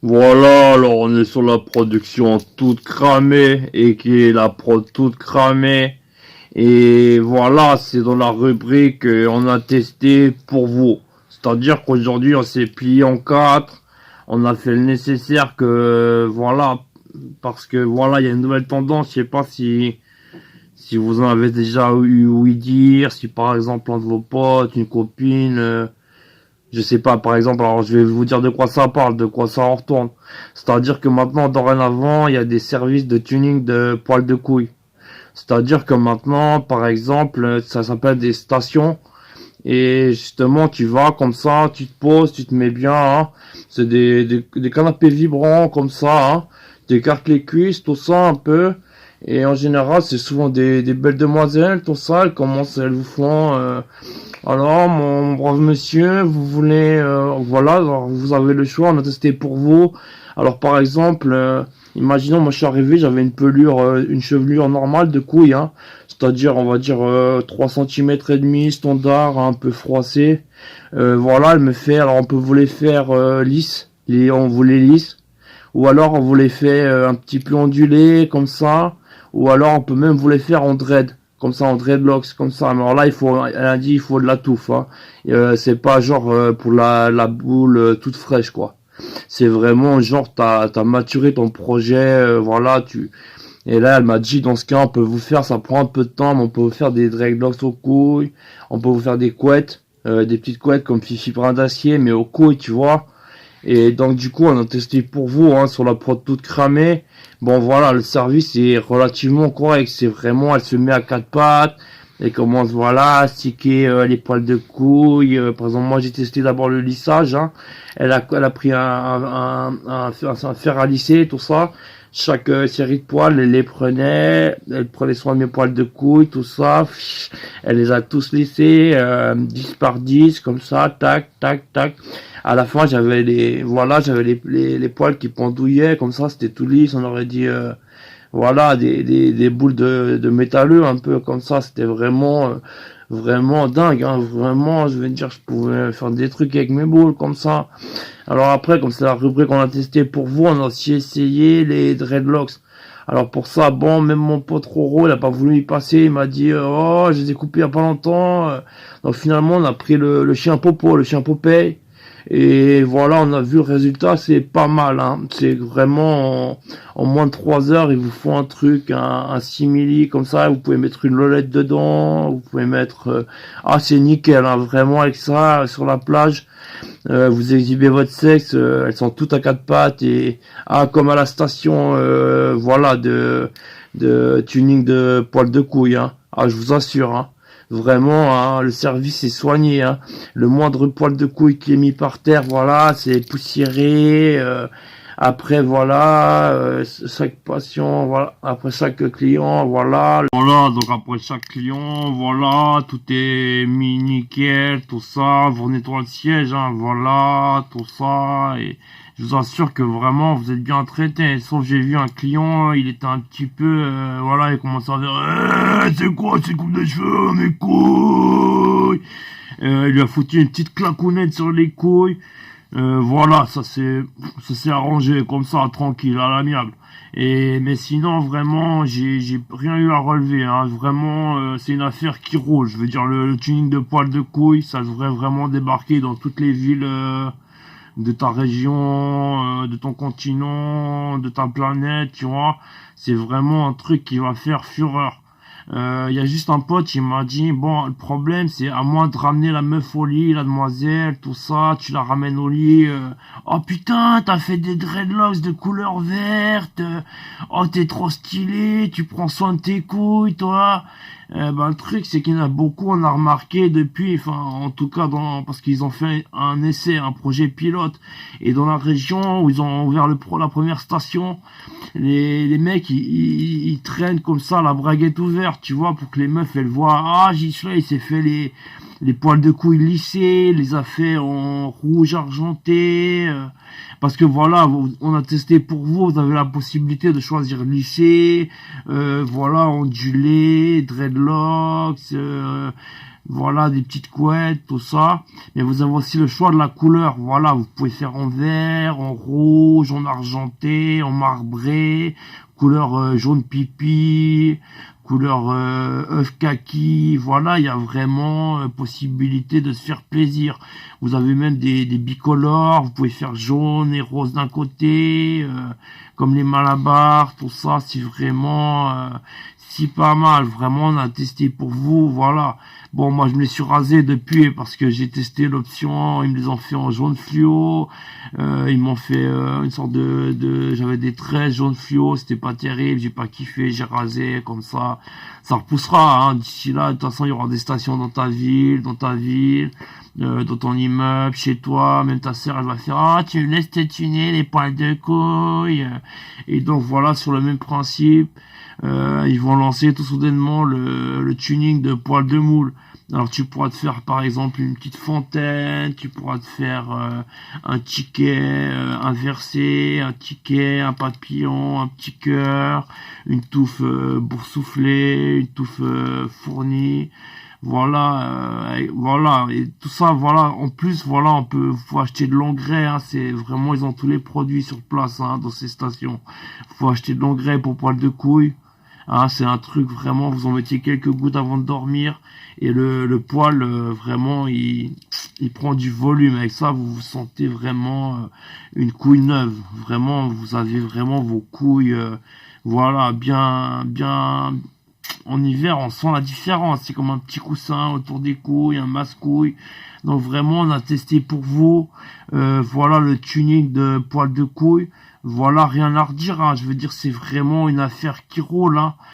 Voilà, alors on est sur la production toute cramée et qui est la prod toute cramée. Et voilà, c'est dans la rubrique on a testé pour vous. C'est-à-dire qu'aujourd'hui on s'est plié en quatre. On a fait le nécessaire que voilà, parce que voilà, il y a une nouvelle tendance. Je sais pas si vous en avez déjà eu ouï dire, si par exemple un de vos potes, une copine, je sais pas, par exemple, alors je vais vous dire de quoi ça parle, de quoi ça en retourne. C'est-à-dire que maintenant, dorénavant, il y a des services de tuning de poils de couilles. C'est-à-dire que maintenant, par exemple, ça s'appelle des stations. Et justement, tu vas comme ça, tu te poses, tu te mets bien. Hein. C'est des canapés vibrants comme ça. Hein. Tu écartes les cuisses, tout ça un peu. Et en général, c'est souvent des belles demoiselles, tout ça. Elles commencent, elles vous font... alors, mon brave monsieur, vous voulez, voilà, alors vous avez le choix, on a testé pour vous. Alors, par exemple, imaginons, moi je suis arrivé, j'avais une pelure, une chevelure normale de couille, hein, c'est-à-dire, on va dire 3 centimètres et demi, standard, un peu froissé. Voilà, elle me fait, alors on peut vous les faire lisses, on vous les lisse, ou alors on vous les fait un petit peu ondulés, comme ça, ou alors on peut même vous les faire en dread comme ça en dreadlocks comme ça, mais alors là il faut, elle a dit il faut de la touffe, hein. C'est pas genre pour la boule toute fraîche quoi, c'est vraiment genre t'as maturé ton projet, voilà tu, et là elle m'a dit dans ce cas on peut vous faire, ça prend un peu de temps mais on peut vous faire des dreadlocks aux couilles, on peut vous faire des couettes, des petites couettes comme Fifi Brin d'Acier mais aux couilles tu vois. Et donc du coup on a testé pour vous hein, sur la prod toute cramée. Bon voilà, le service est relativement correct. C'est vraiment, elle se met à quatre pattes. Elle commence voilà à sticker les poils de couille. Par exemple moi j'ai testé d'abord le lissage. Hein. Elle a pris un fer à lisser, tout ça. Chaque série de poils, elle prenait soin de mes poils de couille, tout ça. Elle les a tous lissés, 10 par 10, comme ça, tac, tac, tac. À la fin, j'avais les poils qui pendouillaient, comme ça, c'était tout lisse, on aurait dit, voilà, des boules de métalleux, un peu comme ça, c'était vraiment, vraiment dingue, hein, vraiment, je veux dire, je pouvais faire des trucs avec mes boules, comme ça. Alors après, comme c'est la rubrique qu'on a testé pour vous, on a aussi essayé les dreadlocks. Alors pour ça, bon, même mon pote Roro, il a pas voulu y passer, il m'a dit, oh, je les ai coupés il y a pas longtemps. Donc finalement, on a pris le chien Popo, le chien Popeye. Et voilà, on a vu le résultat, c'est pas mal. Hein. C'est vraiment en moins de 3 heures, ils vous font un truc, un simili comme ça. Vous pouvez mettre une lolette dedans, vous pouvez mettre... ah, c'est nickel, hein, vraiment avec ça, sur la plage. Vous exhibez votre sexe, elles sont toutes à quatre pattes et ah comme à la station voilà de tuning de poils de couille hein. Ah je vous assure hein. Vraiment hein, le service est soigné hein. Le moindre poil de couille qui est mis par terre voilà c'est poussiéré après voilà chaque patient voilà après chaque client voilà donc après chaque client voilà tout est mis nickel tout ça vous nettoyez le siège hein, voilà tout ça et je vous assure que vraiment vous êtes bien traité sauf j'ai vu un client il était un petit peu voilà il commençait à dire c'est quoi ces coupes de cheveux mes couilles il lui a foutu une petite claquonnette sur les couilles. Voilà, ça s'est arrangé comme ça, tranquille, à l'amiable. Et mais sinon vraiment, j'ai rien eu à relever. Hein. Vraiment, c'est une affaire qui roule. Je veux dire le tuning de poils de couilles, ça devrait vraiment débarquer dans toutes les villes de ta région, de ton continent, de ta planète, tu vois. C'est vraiment un truc qui va faire fureur. Y a juste un pote, il m'a dit, bon, le problème, c'est à moins de ramener la meuf au lit, la demoiselle, tout ça, tu la ramènes au lit, oh putain, t'as fait des dreadlocks de couleur verte, oh t'es trop stylé, tu prends soin de tes couilles, toi. Ben, le truc, c'est qu'il y en a beaucoup, on a remarqué depuis, enfin, en tout cas, parce qu'ils ont fait un essai, un projet pilote, et dans la région où ils ont ouvert la première station, les mecs, ils traînent comme ça, la braguette ouverte, tu vois, pour que les meufs, elles voient, ah, Gisela, il s'est fait les poils de couilles lissés, les a fait en rouge argenté, parce que voilà, on a testé pour vous, vous avez la possibilité de choisir lissé, voilà, ondulé, dreadlocks, voilà, des petites couettes, tout ça. Mais vous avez aussi le choix de la couleur. Voilà, vous pouvez faire en vert, en rouge, en argenté, en marbré, couleur jaune pipi, couleur œuf kaki. Voilà, il y a vraiment possibilité de se faire plaisir. Vous avez même des bicolores. Vous pouvez faire jaune et rose d'un côté, comme les Malabar, tout ça. C'est vraiment si pas mal. Vraiment, on a testé pour vous. Voilà. Bon, moi, je me les suis rasé depuis parce que j'ai testé l'option. Ils me les ont fait en jaune fluo. Ils m'ont fait une sorte j'avais des traits jaune fluo. C'était pas terrible. J'ai pas kiffé. J'ai rasé comme ça. Ça repoussera. Hein. D'ici là, de toute façon, il y aura des stations dans ta ville, dans ton immeuble, chez toi. Même ta sœur, elle va faire ah, tu laisses te tuner les poils de couille. Et donc voilà, sur le même principe. Ils vont lancer tout soudainement le tuning de poils de moule. Alors tu pourras te faire par exemple une petite fontaine, tu pourras te faire un ticket inversé, un ticket, un papillon, un petit cœur, une touffe boursouflée, une touffe fournie. Voilà, et tout ça, voilà. En plus, voilà, faut acheter de l'engrais. Hein, c'est vraiment, ils ont tous les produits sur place hein, dans ces stations. Faut acheter de l'engrais pour poils de couille. Hein, c'est un truc vraiment, vous en mettiez quelques gouttes avant de dormir et le poil vraiment il prend du volume. Avec ça, vous vous sentez vraiment une couille neuve. Vraiment, vous avez vraiment vos couilles, voilà, bien. En hiver, on sent la différence. C'est comme un petit coussin autour des couilles, un masse-couille. Donc vraiment, on a testé pour vous. Voilà le tuning de poils de couille. Voilà, rien à redire. Hein. Je veux dire, c'est vraiment une affaire qui roule. Hein.